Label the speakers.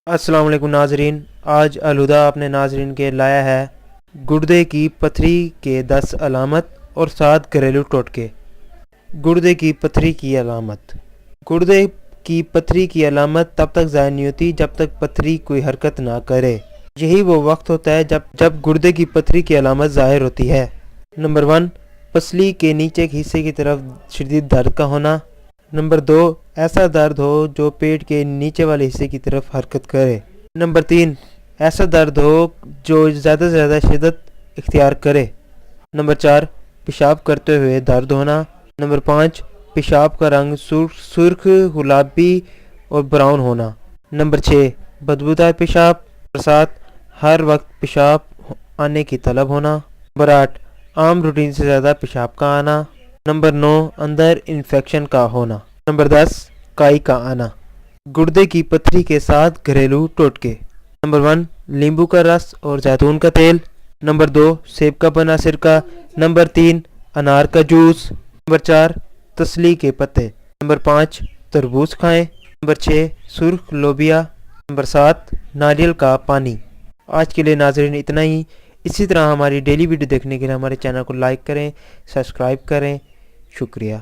Speaker 1: السلام علیکم ناظرین، آج الہدا اپنے ناظرین کے لایا ہے گردے کی پتھری کے 10 علامت اور 7 گھریلو ٹوٹکے۔ گردے کی پتھری کی علامت۔ گردے کی پتھری کی علامت تب تک ظاہر نہیں ہوتی جب تک پتھری کوئی حرکت نہ کرے۔ یہی وہ وقت ہوتا ہے جب گردے کی پتھری کی علامت ظاہر ہوتی ہے۔ نمبر 1، پسلی کے نیچے کے حصے کی طرف شدید درد کا ہونا۔ نمبر 2، ایسا درد ہو جو پیٹ کے نیچے والے حصے کی طرف حرکت کرے۔ نمبر 3، ایسا درد ہو جو زیادہ سے زیادہ شدت اختیار کرے۔ نمبر 4، پیشاب کرتے ہوئے درد ہونا۔ نمبر 5، پیشاب کا رنگ سرخ، گلابی اور براؤن ہونا۔ نمبر 6، بدبودار پیشاب۔ نمبر 7، ہر وقت پیشاب آنے کی طلب ہونا۔ نمبر 8، عام روٹین سے زیادہ پیشاب کا آنا۔ نمبر 9، اندر انفیکشن کا ہونا۔ نمبر 10، کائی کا آنا۔ گردے کی پتھری کے 7 گھریلو ٹوٹکے۔ نمبر 1، لیمبو کا رس اور زیتون کا تیل۔ نمبر 2، سیب کا بنا سرکہ۔ نمبر 3، انار کا جوس۔ نمبر 4، تسلی کے پتے۔ نمبر 5، تربوز کھائیں۔ نمبر 6، سرخ لوبیا۔ نمبر 7، ناریل کا پانی۔ آج کے لیے ناظرین اتنا ہی۔ اسی طرح ہماری ڈیلی ویڈیو دیکھنے کے لیے ہمارے چینل کو لائک کریں، سبسکرائب کریں۔ شکریہ۔